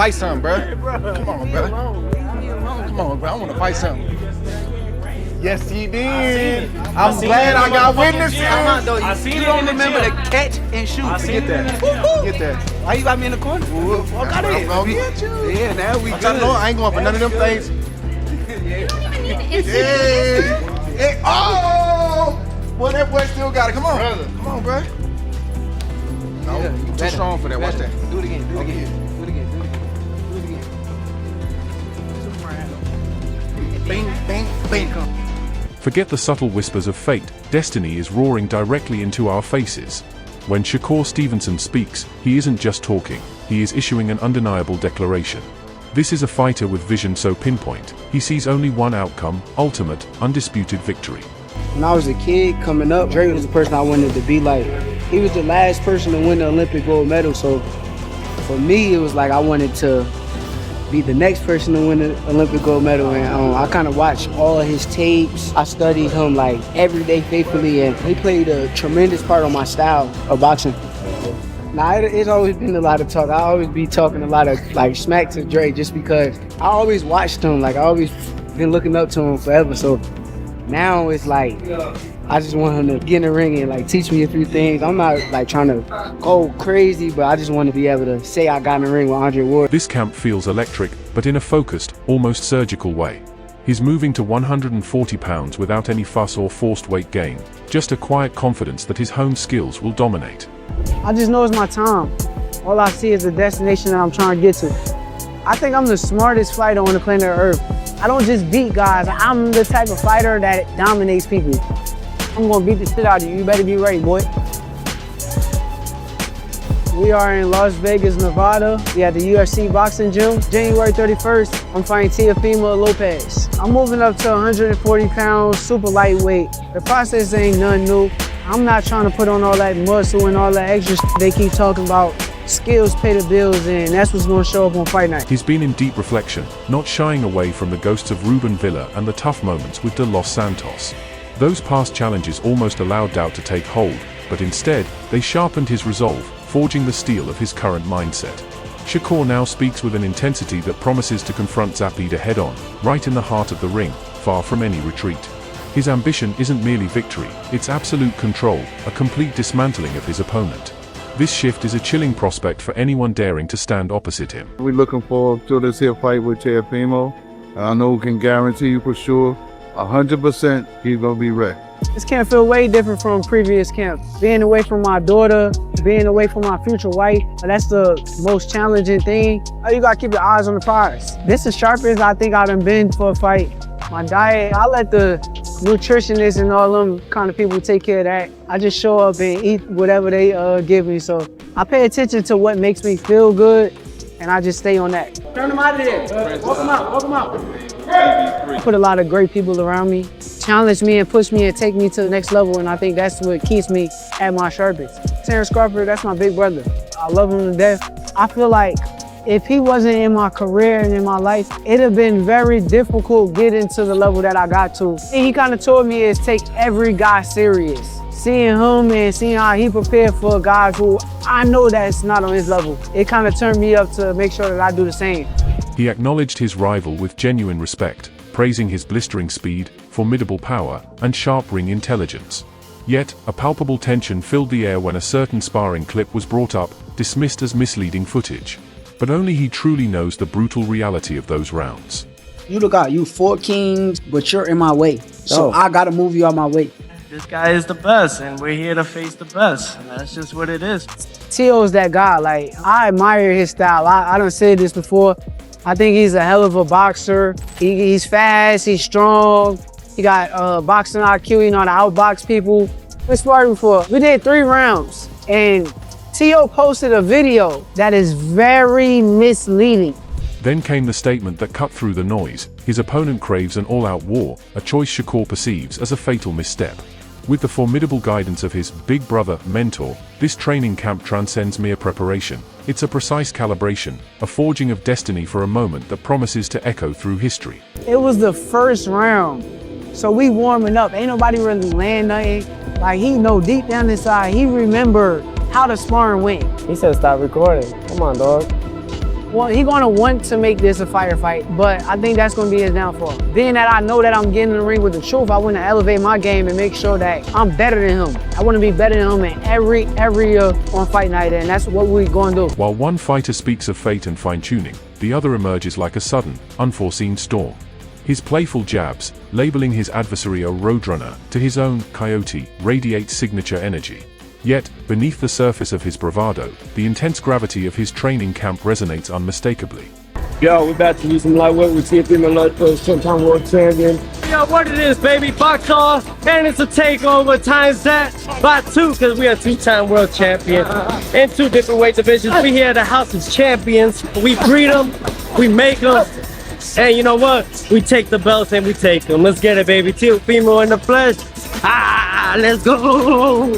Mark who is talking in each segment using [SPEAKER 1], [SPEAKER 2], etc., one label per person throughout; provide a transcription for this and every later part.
[SPEAKER 1] fight something, bro. Come on, bro. Come on, bro. I want to fight something. Yes, he did. I'm glad I got witnesses.
[SPEAKER 2] You don't remember the catch and shoot.
[SPEAKER 1] Get that. Get that.
[SPEAKER 2] Why you got me in the corner?
[SPEAKER 1] Fuck out of here. I'm gonna get you.
[SPEAKER 2] Yeah, now we good.
[SPEAKER 1] I ain't going for none of them things. Yeah. Oh! Boy, that boy still got it. Come on. Come on, bro. No, you too strong for that. Watch that.
[SPEAKER 2] Do it again. Do it again. Do it again. Do it again.
[SPEAKER 1] Bing, bing, bing.
[SPEAKER 3] Forget the subtle whispers of fate. Destiny is roaring directly into our faces. When Shakur Stevenson speaks, he isn't just talking, he is issuing an undeniable declaration. This is a fighter with vision so pinpoint, he sees only one outcome, ultimate, undisputed victory.
[SPEAKER 4] When I was a kid coming up, Drake was the person I wanted to be like. He was the last person to win the Olympic gold medal, so for me, it was like I wanted to be the next person to win the Olympic gold medal, and I kind of watched all of his tapes. I studied him like every day faithfully, and he played a tremendous part on my style of boxing. Now, it's always been a lot of talk. I always be talking a lot of like smack to Drake just because I always watched him. Like I always been looking up to him forever. So now it's like I just want him to get in the ring and like teach me a few things. I'm not like trying to go crazy, but I just want to be able to say I got in the ring with Andre Ward.
[SPEAKER 3] This camp feels electric, but in a focused, almost surgical way. He's moving to 140 pounds without any fuss or forced weight gain, just a quiet confidence that his honed skills will dominate.
[SPEAKER 4] I just know it's my time. All I see is the destination that I'm trying to get to. I think I'm the smartest fighter on the planet Earth. I don't just beat guys. I'm the type of fighter that dominates people. I'm gonna beat the shit out of you. You better be ready, boy. We are in Las Vegas, Nevada. We at the UFC boxing gym. January 31st, I'm fighting Teofimo Lopez. I'm moving up to 140 pounds, super lightweight. The process ain't nothing new. I'm not trying to put on all that muscle and all that extra shit they keep talking about. Skills pay the bills, and that's what's gonna show up on fight night.
[SPEAKER 3] He's been in deep reflection, not shying away from the ghosts of Ruben Villa and the tough moments with De Los Santos. Those past challenges almost allowed doubt to take hold, but instead, they sharpened his resolve, forging the steel of his current mindset. Shakur now speaks with an intensity that promises to confront Zapita head-on, right in the heart of the ring, far from any retreat. His ambition isn't merely victory, it's absolute control, a complete dismantling of his opponent. This shift is a chilling prospect for anyone daring to stand opposite him.
[SPEAKER 5] We're looking forward to this here fight with Teofimo. I know we can guarantee you for sure, 100% he's gonna be ready.
[SPEAKER 4] This camp feel way different from previous camps. Being away from my daughter, being away from my future wife, that's the most challenging thing. You gotta keep your eyes on the prize. This is sharpest I think I've done been for a fight. My diet, I let the nutritionists and all them kind of people take care of that. I just show up and eat whatever they give me. So I pay attention to what makes me feel good, and I just stay on that. Turn them out of there. Walk them out, walk them out. I put a lot of great people around me, challenge me and push me and take me to the next level, and I think that's what keeps me at my sharpest. Terrence Crawford, that's my big brother. I love him to death. I feel like if he wasn't in my career and in my life, it'd have been very difficult getting to the level that I got to. And he kind of told me is take every guy serious. Seeing him and seeing how he prepared for guys who I know that's not on his level, it kind of turned me up to make sure that I do the same.
[SPEAKER 3] He acknowledged his rival with genuine respect, praising his blistering speed, formidable power, and sharp ring intelligence. Yet, a palpable tension filled the air when a certain sparring clip was brought up, dismissed as misleading footage. But only he truly knows the brutal reality of those rounds.
[SPEAKER 4] You look out, you 4 kings, but you're in my way. So I gotta move you out my way.
[SPEAKER 6] This guy is the best, and we're here to face the best. And that's just what it is.
[SPEAKER 4] Tio's that guy. Like, I admire his style. I done said this before. I think he's a hell of a boxer. He's fast, he's strong. He got boxing IQ, you know how to outbox people. We sparred before. We did 3 rounds, and Tio posted a video that is very misleading.
[SPEAKER 3] Then came the statement that cut through the noise. His opponent craves an all-out war, a choice Shakur perceives as a fatal misstep. With the formidable guidance of his big brother mentor, this training camp transcends mere preparation. It's a precise calibration, a forging of destiny for a moment that promises to echo through history.
[SPEAKER 4] It was the first round, so we warming up. Ain't nobody really land nothing. Like, he know deep down inside, he remembered how the sparring went.
[SPEAKER 7] He said stop recording. Come on, dog.
[SPEAKER 4] Well, he's gonna want to make this a firefight, but I think that's gonna be his downfall. Being that I know that I'm getting in the ring with the truth, I want to elevate my game and make sure that I'm better than him. I want to be better than him in every area on fight night, and that's what we're gonna do.
[SPEAKER 3] While one fighter speaks of fate and fine-tuning, the other emerges like a sudden, unforeseen storm. His playful jabs, labeling his adversary a roadrunner, to his own coyote, radiates signature energy. Yet, beneath the surface of his bravado, the intense gravity of his training camp resonates unmistakably.
[SPEAKER 7] Yo, we're about to do some light work with Teofimo Lopez, 10-time world champion. Yo, what it is, baby, box off, and it's a takeover times that by 2, because we are 2-time world champion in 2 different weight divisions. We here at the House of Champions. We breed them, we make them, and you know what? We take the belts and we take them. Let's get it, baby. Teofimo in the flesh. Ah, let's go.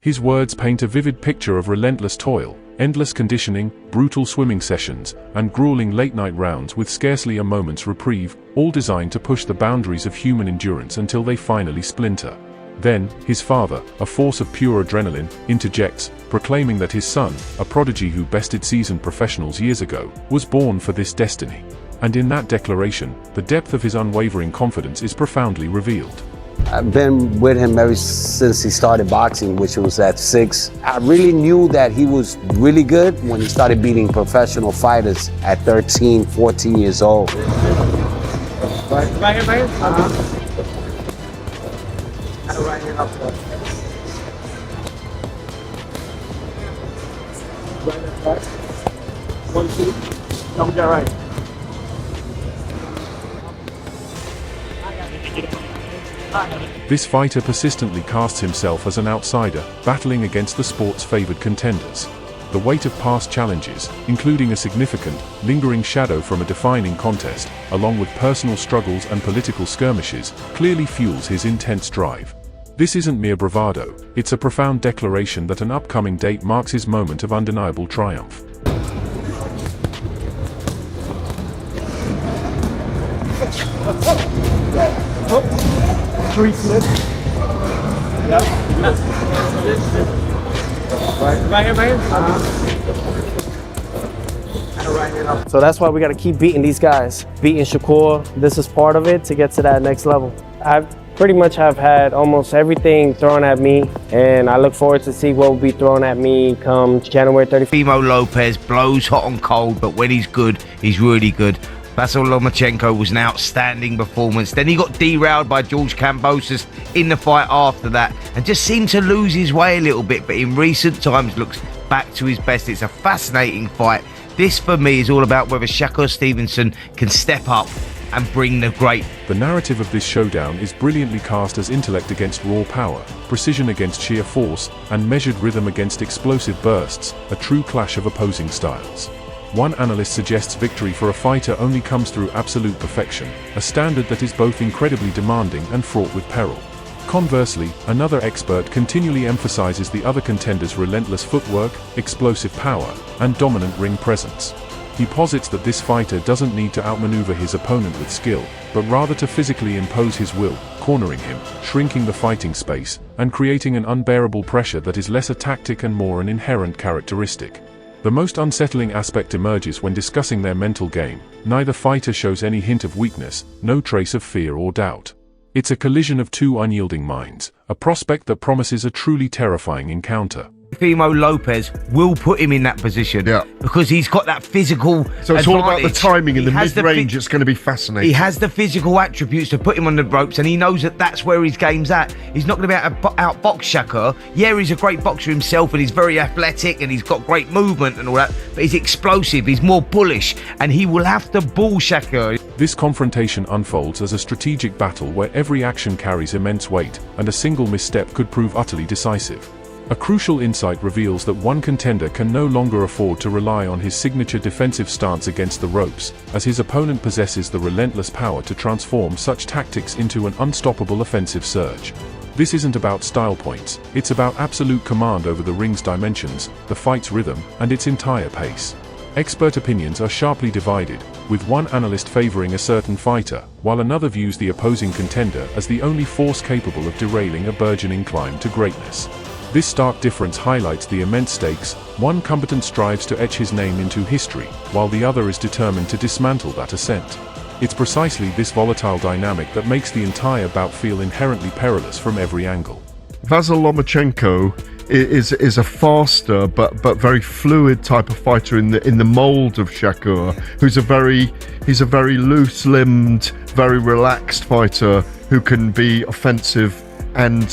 [SPEAKER 3] His words paint a vivid picture of relentless toil, endless conditioning, brutal swimming sessions, and grueling late-night rounds with scarcely a moment's reprieve, all designed to push the boundaries of human endurance until they finally splinter. Then, his father, a force of pure adrenaline, interjects, proclaiming that his son, a prodigy who bested seasoned professionals years ago, was born for this destiny. And in that declaration, the depth of his unwavering confidence is profoundly revealed.
[SPEAKER 8] I've been with him ever since he started boxing, which was at 6. I really knew that he was really good when he started beating professional fighters at 13, 14 years old.
[SPEAKER 7] Right here, man. Right here, up there. Right. 1, 2. Don't get right.
[SPEAKER 3] This fighter persistently casts himself as an outsider, battling against the sport's favored contenders. The weight of past challenges, including a significant, lingering shadow from a defining contest, along with personal struggles and political skirmishes, clearly fuels his intense drive. This isn't mere bravado, it's a profound declaration that an upcoming date marks his moment of undeniable triumph.
[SPEAKER 7] Three slip. Yep. Right here, man. So that's why we got to keep beating these guys. Beating Shakur, this is part of it to get to that next level. I pretty much have had almost everything thrown at me, and I look forward to see what will be thrown at me come January 31st.
[SPEAKER 9] Teofimo Lopez blows hot and cold, but when he's good, he's really good. Vasyl Lomachenko was an outstanding performance. Then he got derailed by George Kambosos in the fight after that and just seemed to lose his way a little bit, but in recent times looks back to his best. It's a fascinating fight. This for me is all about whether Shakur Stevenson can step up and bring the great.
[SPEAKER 3] The narrative of this showdown is brilliantly cast as intellect against raw power, precision against sheer force, and measured rhythm against explosive bursts, a true clash of opposing styles. One analyst suggests victory for a fighter only comes through absolute perfection, a standard that is both incredibly demanding and fraught with peril. Conversely, another expert continually emphasizes the other contender's relentless footwork, explosive power, and dominant ring presence. He posits that this fighter doesn't need to outmaneuver his opponent with skill, but rather to physically impose his will, cornering him, shrinking the fighting space, and creating an unbearable pressure that is less a tactic and more an inherent characteristic. The most unsettling aspect emerges when discussing their mental game. Neither fighter shows any hint of weakness, no trace of fear or doubt. It's a collision of two unyielding minds, a prospect that promises a truly terrifying encounter.
[SPEAKER 9] Teofimo Lopez will put him in that position because he's got that physical
[SPEAKER 10] So it's
[SPEAKER 9] advantage.
[SPEAKER 10] all about the timing in the mid-range. It's going to be
[SPEAKER 9] He
[SPEAKER 10] fascinating.
[SPEAKER 9] has the physical attributes to put him on the ropes, and he knows that that's where his game's at. He's not going to be able to outbox Shakur. Yeah, he's a great boxer himself, and he's very athletic, and he's got great movement and all that, but he's explosive, he's more bullish, and he will have to bull Shakur.
[SPEAKER 3] This confrontation unfolds as a strategic battle where every action carries immense weight, and a single misstep could prove utterly decisive. A crucial insight reveals that one contender can no longer afford to rely on his signature defensive stance against the ropes, as his opponent possesses the relentless power to transform such tactics into an unstoppable offensive surge. This isn't about style points, it's about absolute command over the ring's dimensions, the fight's rhythm, and its entire pace. Expert opinions are sharply divided, with one analyst favoring a certain fighter, while another views the opposing contender as the only force capable of derailing a burgeoning climb to greatness. This stark difference highlights the immense stakes. One combatant strives to etch his name into history, while the other is determined to dismantle that ascent. It's precisely this volatile dynamic that makes the entire bout feel inherently perilous from every angle.
[SPEAKER 10] Vasyl Lomachenko is a faster but very fluid type of fighter in the mold of Shakur, he's a very loose-limbed, very relaxed fighter who can be offensive and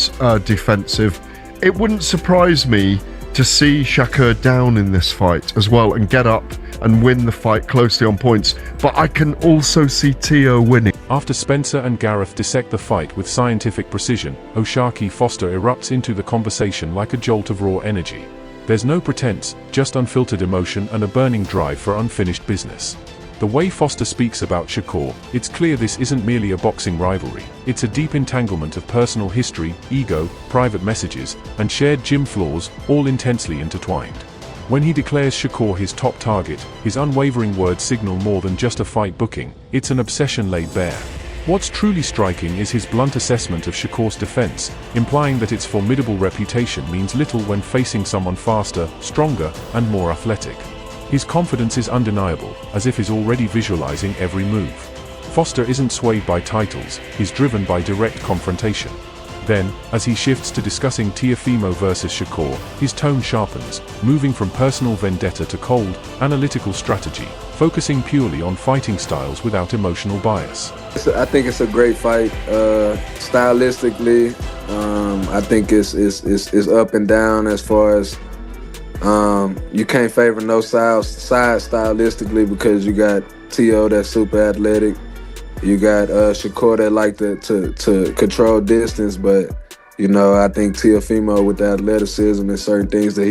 [SPEAKER 10] defensive. It wouldn't surprise me to see Shakur down in this fight as well and get up and win the fight closely on points, but I can also see Teo winning.
[SPEAKER 3] After Spencer and Gareth dissect the fight with scientific precision, O'Shaquie Foster erupts into the conversation like a jolt of raw energy. There's no pretense, just unfiltered emotion and a burning drive for unfinished business. The way Foster speaks about Shakur, it's clear this isn't merely a boxing rivalry. It's a deep entanglement of personal history, ego, private messages, and shared gym flaws, all intensely intertwined. When he declares Shakur his top target, his unwavering words signal more than just a fight booking, it's an obsession laid bare. What's truly striking is his blunt assessment of Shakur's defense, implying that its formidable reputation means little when facing someone faster, stronger, and more athletic. His confidence is undeniable, as if he's already visualizing every move. Foster isn't swayed by titles, he's driven by direct confrontation. Then, as he shifts to discussing Teofimo versus Shakur, his tone sharpens, moving from personal vendetta to cold, analytical strategy, focusing purely on fighting styles without emotional bias.
[SPEAKER 11] I think it's a great fight. Stylistically, I think it's up and down as far as you can't favor no side stylistically because you got Teo that's super athletic. You got Shakur that like to control distance, but you know, I think Teofimo with the athleticism and certain things that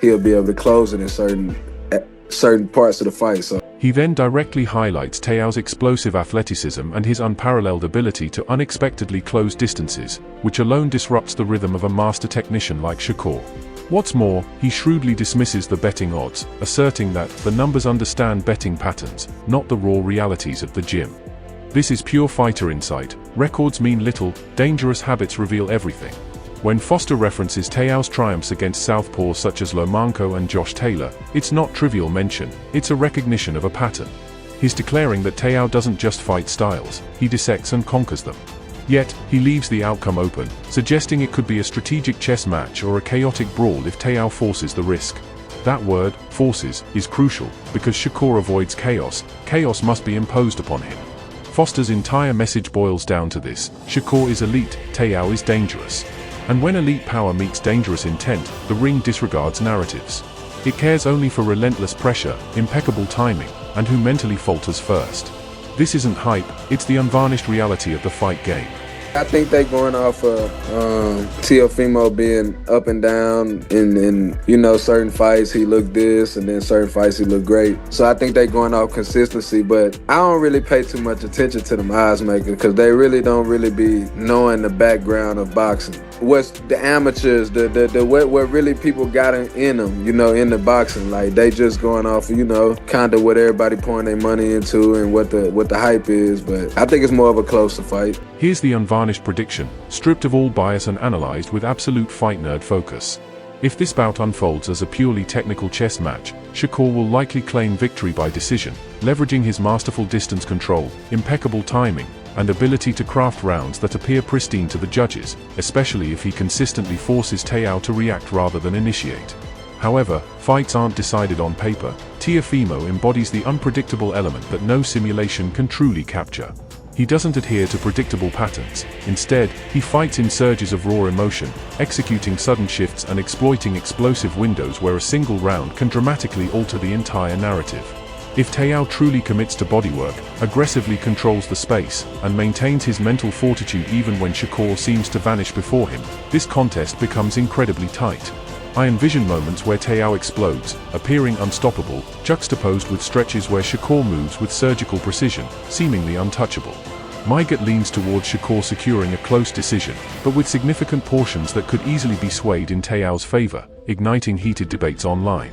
[SPEAKER 11] he'll be able to close it in certain parts of the fight. So
[SPEAKER 3] he then directly highlights Teo's explosive athleticism and his unparalleled ability to unexpectedly close distances, which alone disrupts the rhythm of a master technician like Shakur. What's more, he shrewdly dismisses the betting odds, asserting that the numbers understand betting patterns, not the raw realities of the gym. This is pure fighter insight. Records mean little, dangerous habits reveal everything. When Foster references Teo's triumphs against southpaws such as Lomachenko and Josh Taylor, it's not trivial mention, it's a recognition of a pattern. He's declaring that Teo doesn't just fight styles, he dissects and conquers them. Yet, he leaves the outcome open, suggesting it could be a strategic chess match or a chaotic brawl if Teo forces the risk. That word, forces, is crucial, because Shakur avoids chaos, chaos must be imposed upon him. Foster's entire message boils down to this: Shakur is elite, Teo is dangerous. And when elite power meets dangerous intent, the ring disregards narratives. It cares only for relentless pressure, impeccable timing, and who mentally falters first. This isn't hype, it's the unvarnished reality of the fight game.
[SPEAKER 11] I think they going off of Teofimo being up and down in you know, certain fights he looked this and then certain fights he looked great. So I think they going off consistency, but I don't really pay too much attention to them odds makers because they really don't really be knowing the background of boxing. What's the amateurs, what really people got in them, you know, in the boxing. Like they just going off, you know, kind of what everybody pouring their money into and what the hype is. But I think it's more of a closer fight.
[SPEAKER 3] Here's the unvarnished prediction, stripped of all bias and analyzed with absolute fight nerd focus. If this bout unfolds as a purely technical chess match, Shakur will likely claim victory by decision, leveraging his masterful distance control, impeccable timing, and ability to craft rounds that appear pristine to the judges, especially if he consistently forces Teo to react rather than initiate. However, fights aren't decided on paper. Teofimo embodies the unpredictable element that no simulation can truly capture. He doesn't adhere to predictable patterns. Instead, he fights in surges of raw emotion, executing sudden shifts and exploiting explosive windows where a single round can dramatically alter the entire narrative. If Teo truly commits to bodywork, aggressively controls the space, and maintains his mental fortitude even when Shakur seems to vanish before him, this contest becomes incredibly tight. I envision moments where Teo explodes, appearing unstoppable, juxtaposed with stretches where Shakur moves with surgical precision, seemingly untouchable. My gut leans towards Shakur securing a close decision, but with significant portions that could easily be swayed in Teo's favor, igniting heated debates online.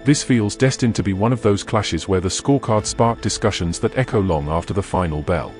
[SPEAKER 3] This feels destined to be one of those clashes where the scorecard spark discussions that echo long after the final bell.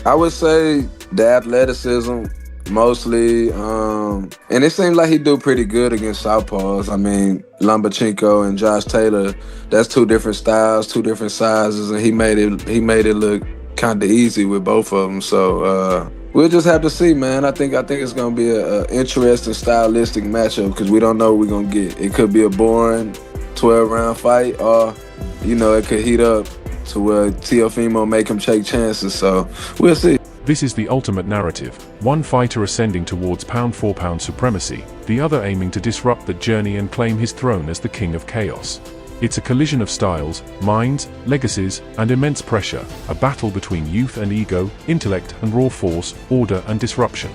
[SPEAKER 11] I would say the athleticism mostly. And it seems like he do pretty good against southpaws. I mean, Lomachenko and Josh Taylor, that's two different styles, two different sizes, and he made it look kind of easy with both of them. So we'll just have to see, man. I think it's gonna be a interesting stylistic matchup because we don't know what we're gonna get. It could be a boring 12-round fight, or it could heat up to where Teofimo make him take chances. So we'll see.
[SPEAKER 3] This is the ultimate narrative, one fighter ascending towards pound-for-pound supremacy, the other aiming to disrupt that journey and claim his throne as the king of chaos. It's a collision of styles, minds, legacies, and immense pressure, a battle between youth and ego, intellect and raw force, order and disruption.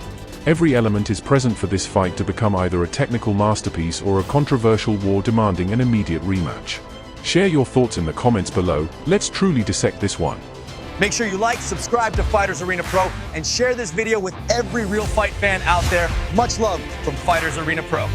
[SPEAKER 3] Every element is present for this fight to become either a technical masterpiece or a controversial war demanding an immediate rematch. Share your thoughts in the comments below. Let's truly dissect this one.
[SPEAKER 12] Make sure you like, subscribe to Fighters Arena Pro, and share this video with every real fight fan out there. Much love from Fighters Arena Pro.